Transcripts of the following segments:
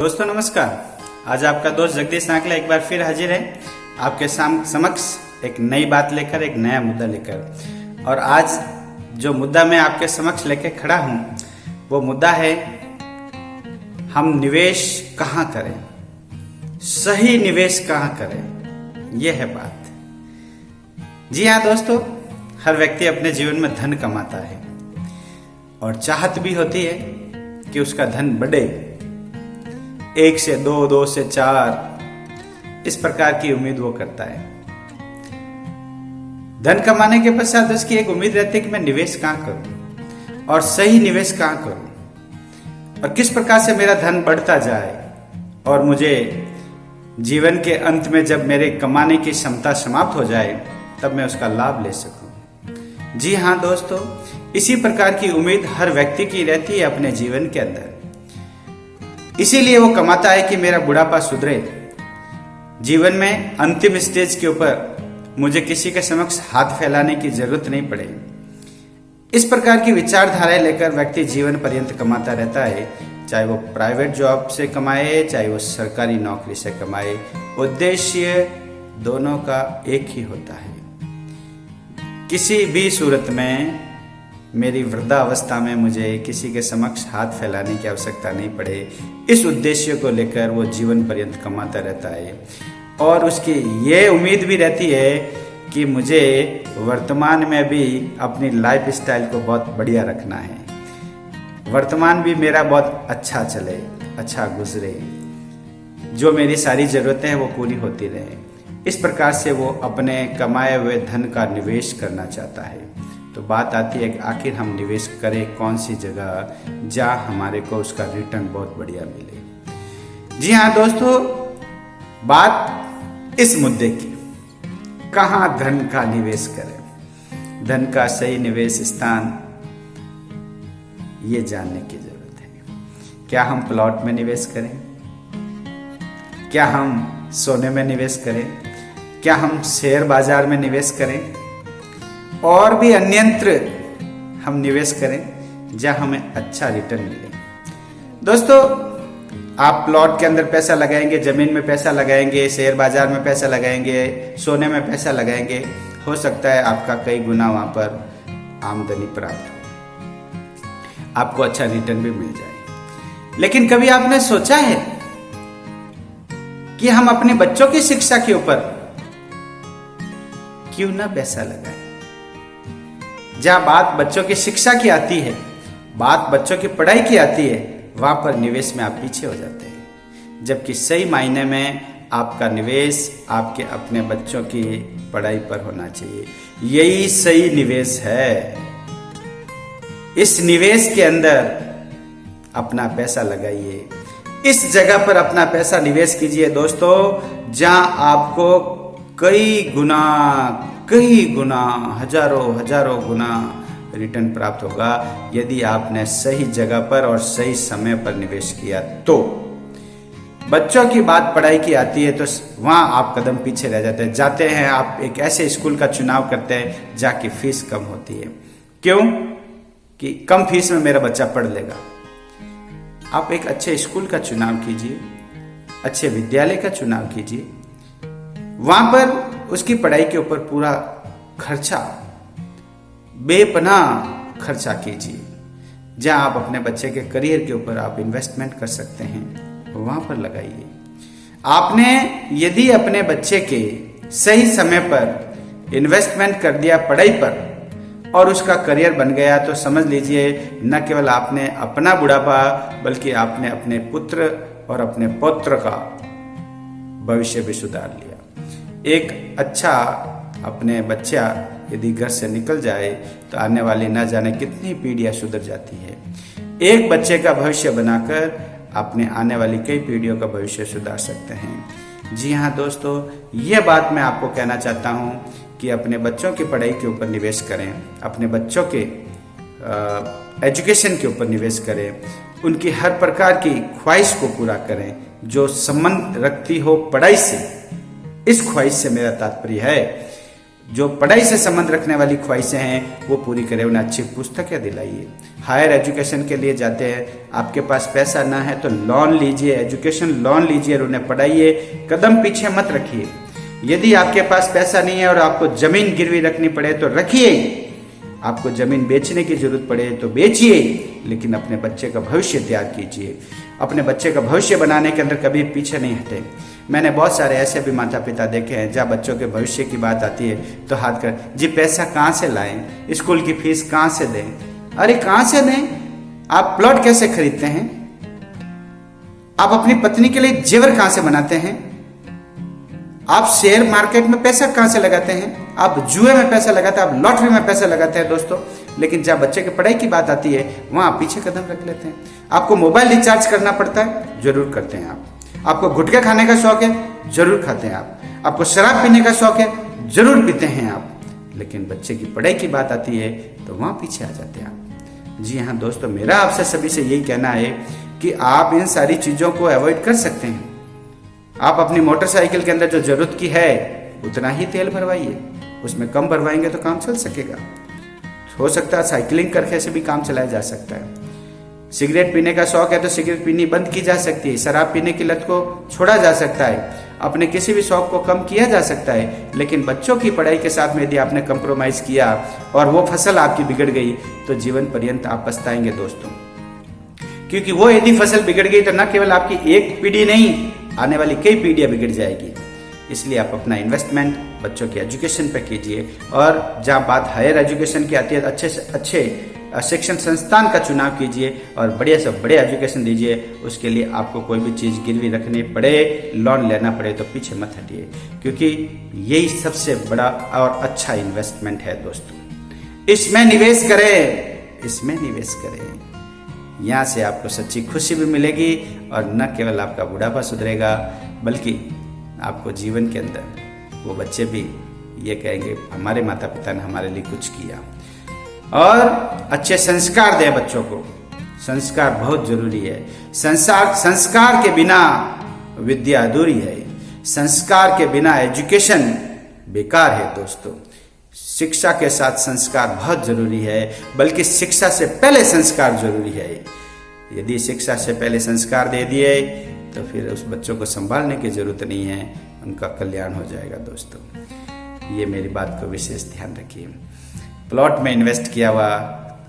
दोस्तों नमस्कार। आज आपका दोस्त जगदीश नाकला एक बार फिर हाजिर है आपके समक्ष एक नई बात लेकर, एक नया मुद्दा लेकर। और आज जो मुद्दा मैं आपके समक्ष लेकर खड़ा हूं वो मुद्दा है, हम निवेश कहां करें, सही निवेश कहां करें, यह है बात। जी हाँ दोस्तों, हर व्यक्ति अपने जीवन में धन कमाता है और चाहत भी होती है कि उसका धन बढ़े, 1 से 2, 2 से 4, इस प्रकार की उम्मीद वो करता है। धन कमाने के पश्चात उसकी एक उम्मीद रहती है कि मैं निवेश कहां करूं और सही निवेश कहां करूं और किस प्रकार से मेरा धन बढ़ता जाए और मुझे जीवन के अंत में जब मेरे कमाने की क्षमता समाप्त हो जाए तब मैं उसका लाभ ले सकूं। जी हाँ दोस्तों, इसी प्रकार की उम्मीद हर व्यक्ति की रहती है अपने जीवन के अंदर। इसीलिए वो कमाता है कि मेरा बुढ़ापा सुधरे, जीवन में अंतिम स्टेज के ऊपर मुझे किसी के समक्ष हाथ फैलाने की जरूरत नहीं पड़े। इस प्रकार की विचारधाराएं लेकर व्यक्ति जीवन पर्यंत कमाता रहता है, चाहे वो प्राइवेट जॉब से कमाए, चाहे वो सरकारी नौकरी से कमाए। उद्देश्य दोनों का एक ही होता है, किसी भी सूरत में मेरी वृद्धावस्था में मुझे किसी के समक्ष हाथ फैलाने की आवश्यकता नहीं पड़े। इस उद्देश्य को लेकर वो जीवन पर्यंत कमाता रहता है और उसकी ये उम्मीद भी रहती है कि मुझे वर्तमान में भी अपनी लाइफ स्टाइल को बहुत बढ़िया रखना है, वर्तमान भी मेरा बहुत अच्छा चले, अच्छा गुजरे, जो मेरी सारी जरूरतें हैं वो पूरी होती रहे। इस प्रकार से वो अपने कमाए हुए धन का निवेश करना चाहता है। तो बात आती है कि आखिर हम निवेश करें कौन सी जगह जहां हमारे को उसका रिटर्न बहुत बढ़िया मिले। जी हाँ दोस्तों, बात इस मुद्दे की, कहां धन का निवेश करें, धन का सही निवेश स्थान ये जानने की जरूरत है। क्या हम प्लॉट में निवेश करें, क्या हम सोने में निवेश करें, क्या हम शेयर बाजार में निवेश करें और भी अन्यत्र हम निवेश करें जहां हमें अच्छा रिटर्न मिले। दोस्तों, आप प्लॉट के अंदर पैसा लगाएंगे, जमीन में पैसा लगाएंगे, शेयर बाजार में पैसा लगाएंगे, सोने में पैसा लगाएंगे, हो सकता है आपका कई गुना वहां पर आमदनी प्राप्त हो, आपको अच्छा रिटर्न भी मिल जाए। लेकिन कभी आपने सोचा है कि हम अपने बच्चों की शिक्षा के ऊपर क्यों ना पैसा लगाएं? जहां बात बच्चों की शिक्षा की आती है, बात बच्चों की पढ़ाई की आती है, वहां पर निवेश में आप पीछे हो जाते हैं, जबकि सही मायने में आपका निवेश आपके अपने बच्चों की पढ़ाई पर होना चाहिए। यही सही निवेश है। इस निवेश के अंदर अपना पैसा लगाइए, इस जगह पर अपना पैसा निवेश कीजिए दोस्तों, जहां आपको कई गुना, हजारों गुना रिटर्न प्राप्त होगा यदि आपने सही जगह पर और सही समय पर निवेश किया। तो बच्चों की बात पढ़ाई की आती है तो वहां आप कदम पीछे रह जाते हैं। आप एक ऐसे स्कूल का चुनाव करते हैं जहाँ की फीस कम होती है। क्यों? कि कम फीस में मेरा बच्चा पढ़ लेगा। आप एक अच्छे स्कूल का चुनाव कीजिए, अच्छे विद्यालय का चुनाव कीजिए, वहां पर उसकी पढ़ाई के ऊपर पूरा खर्चा, बेपनाह खर्चा कीजिए। जहां आप अपने बच्चे के करियर के ऊपर आप इन्वेस्टमेंट कर सकते हैं, वहां पर लगाइए। आपने यदि अपने बच्चे के सही समय पर इन्वेस्टमेंट कर दिया पढ़ाई पर और उसका करियर बन गया, तो समझ लीजिए न केवल आपने अपना बुढ़ापा बल्कि आपने अपने पुत्र और अपने पौत्र का भविष्य भी सुधार लिया। एक अच्छा अपने बच्चा यदि घर से निकल जाए तो आने वाली न जाने कितनी पीढ़ियां सुधर जाती है। एक बच्चे का भविष्य बनाकर अपने आने वाली कई पीढ़ियों का भविष्य सुधार सकते हैं। जी हाँ दोस्तों, यह बात मैं आपको कहना चाहता हूँ कि अपने बच्चों की पढ़ाई के ऊपर निवेश करें, अपने बच्चों के एजुकेशन के ऊपर निवेश करें, उनकी हर प्रकार की ख्वाहिश को पूरा करें जो संबंध रखती हो पढ़ाई से। इस ख्वाहिश से मेरा तात्पर्य है जो पढ़ाई से संबंध रखने वाली ख्वाहिशें हैं वो पूरी करें। उन्हें अच्छी पुस्तकें दिलाइए। हायर एजुकेशन के लिए जाते हैं, आपके पास पैसा ना है तो लोन लीजिए, एजुकेशन लोन लीजिए और उन्हें पढ़ाइए। कदम पीछे मत रखिए। यदि आपके पास पैसा नहीं है और आपको जमीन गिरवी रखनी पड़े तो रखिए, आपको जमीन बेचने की जरूरत पड़े तो बेचिए, लेकिन अपने बच्चे का भविष्य तैयार कीजिए। अपने बच्चे का भविष्य बनाने के अंदर कभी पीछे नहीं हटे। मैंने बहुत सारे ऐसे भी माता पिता देखे हैं जहाँ बच्चों के भविष्य की बात आती है तो हाथ कर, जी पैसा कहाँ से लाएं, स्कूल की फीस कहाँ से दें। अरे कहाँ से दें? आप प्लॉट कैसे खरीदते हैं? आप अपनी पत्नी के लिए जेवर कहाँ से बनाते हैं? आप शेयर मार्केट में पैसा कहाँ से लगाते हैं? आप जुए में पैसा लगाते हैं, आप लॉटरी में पैसा लगाते हैं दोस्तों। लेकिन जब बच्चे की पढ़ाई की बात आती है वहां पीछे कदम रख लेते हैं। आपको मोबाइल रिचार्ज करना पड़ता है, जरूर करते हैं आप। आपको गुटखे खाने का शौक है, जरूर खाते हैं आप। आपको शराब पीने का शौक है, जरूर पीते हैं आप। लेकिन बच्चे की पढ़ाई की बात आती है तो वहां पीछे आ जाते हैं आप। जी हाँ दोस्तों, मेरा आपसे सभी से यही कहना है कि आप इन सारी चीजों को अवॉइड कर सकते हैं। आप अपनी मोटरसाइकिल के अंदर जो जरूरत की है उतना ही तेल भरवाइए, उसमें कम भरवाएंगे तो काम चल सकेगा। हो सकता है साइकिलिंग करके से भी काम चलाया जा सकता है। सिगरेट पीने का शौक है तो सिगरेट पीनी बंद की जा सकती है। शराब पीने की लत को छोड़ा जा सकता है। अपने किसी भी शौक को कम किया जा सकता है। लेकिन बच्चों की पढ़ाई के साथ में यदि आपने कंप्रोमाइज किया और वो फसल आपकी बिगड़ गई तो जीवन पर्यंत आप पछताएंगे दोस्तों। क्योंकि वो यदि फसल बिगड़ गई तो न केवल आपकी एक पीढ़ी नहीं, आने वाली कई पीढ़ियां बिगड़ जाएगी। इसलिए आप अपना इन्वेस्टमेंट बच्चों के एजुकेशन पे कीजिए। और जहाँ बात हायर एजुकेशन की आती है, अच्छे से अच्छे शिक्षण संस्थान का चुनाव कीजिए और बढ़िया से बढ़िया एजुकेशन दीजिए। उसके लिए आपको कोई भी चीज़ गिरवी रखनी पड़े, लोन लेना पड़े तो पीछे मत हटिए, क्योंकि यही सबसे बड़ा और अच्छा इन्वेस्टमेंट है दोस्तों। इसमें निवेश करें, इसमें निवेश करें। यहाँ से आपको सच्ची खुशी भी मिलेगी और न केवल आपका बुढ़ापा सुधरेगा बल्कि आपको जीवन के अंदर वो बच्चे भी ये कहेंगे हमारे माता पिता ने हमारे लिए कुछ किया। और अच्छे संस्कार दें बच्चों को। संस्कार बहुत जरूरी है। संस्कार के बिना विद्या अधूरी है। संस्कार के बिना एजुकेशन बेकार है दोस्तों। शिक्षा के साथ संस्कार बहुत जरूरी है, बल्कि शिक्षा से पहले संस्कार जरूरी है। यदि शिक्षा से पहले संस्कार दे दिए तो फिर उस बच्चों को संभालने की जरूरत नहीं है, उनका कल्याण हो जाएगा दोस्तों। ये मेरी बात को विशेष ध्यान रखिए। प्लॉट में इन्वेस्ट किया हुआ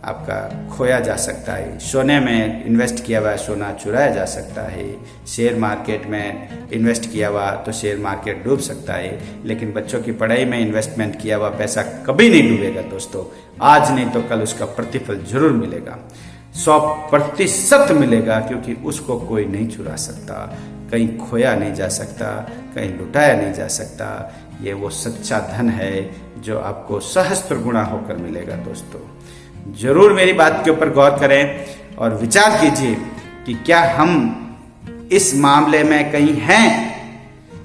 आपका खोया जा सकता है। सोने में इन्वेस्ट किया हुआ सोना चुराया जा सकता है। शेयर मार्केट में इन्वेस्ट किया हुआ तो शेयर मार्केट डूब सकता है। लेकिन बच्चों की पढ़ाई में इन्वेस्टमेंट किया हुआ पैसा कभी नहीं डूबेगा दोस्तों। आज नहीं तो कल उसका प्रतिफल जरूर मिलेगा, 100% मिलेगा, क्योंकि उसको कोई नहीं चुरा सकता, कहीं खोया नहीं जा सकता, कहीं लुटाया नहीं जा सकता। ये वो सच्चा धन है जो आपको सहस्त्र गुणा होकर मिलेगा दोस्तों। जरूर मेरी बात के ऊपर गौर करें और विचार कीजिए कि क्या हम इस मामले में कहीं हैं।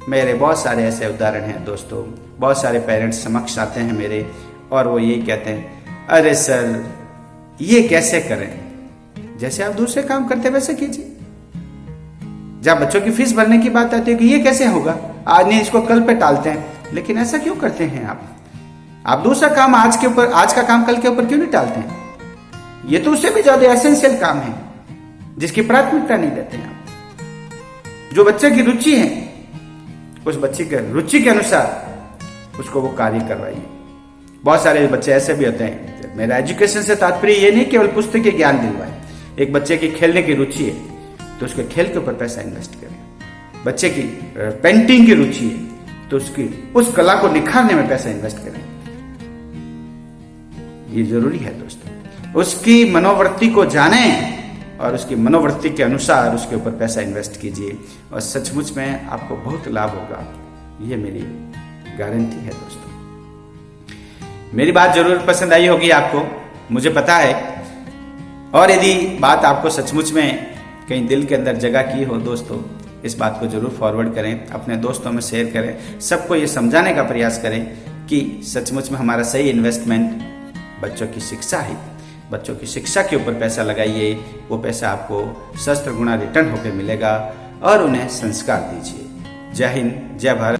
मेरे बहुत सारे ऐसे उदाहरण हैं दोस्तों। बहुत सारे पेरेंट्स समक्ष आते हैं मेरे और वो यही कहते हैं, अरे सर ये कैसे करें? जैसे आप दूसरे काम करते वैसे कीजिए। जब बच्चों की फीस भरने की बात आती है कि ये कैसे होगा, आज नहीं इसको कल पे टालते हैं। लेकिन ऐसा क्यों करते हैं आप दूसरा काम आज का काम कल के ऊपर क्यों नहीं टालते हैं? ये तो उससे भी ज्यादा एसेंशियल काम है जिसकी प्राथमिकता नहीं देते हैं आप। जो बच्चे की रुचि है उस बच्चे के रुचि के अनुसार उसको वो कार्य करवाइए। बहुत सारे बच्चे ऐसे भी होते हैं, मेरा एजुकेशन से तात्पर्य ये नहीं केवल पुस्तकीय ज्ञान दिलवाए। एक बच्चे की खेलने की रुचि है तो उसके खेल के ऊपर पैसा इन्वेस्ट करें। बच्चे की पेंटिंग की रुचि है तो उस कला को निखारने में पैसा इन्वेस्ट करें। ये जरूरी है दोस्तों। उसकी मनोवृत्ति को जाने और उसकी मनोवृत्ति के अनुसार उसके ऊपर पैसा इन्वेस्ट कीजिए और सचमुच में आपको बहुत लाभ होगा। ये मेरी गारंटी है दोस्तों। मेरी बात जरूर पसंद आई होगी आपको, मुझे पता है। और यदि बात आपको सचमुच में कहीं दिल के अंदर जगह की हो दोस्तों, इस बात को जरूर फॉरवर्ड करें, अपने दोस्तों में शेयर करें, सबको ये समझाने का प्रयास करें कि सचमुच में हमारा सही इन्वेस्टमेंट बच्चों की शिक्षा है। बच्चों की शिक्षा के ऊपर पैसा लगाइए, वो पैसा आपको सहस्त्र गुना रिटर्न होकर मिलेगा। और उन्हें संस्कार दीजिए। जय हिंद, जय भारत।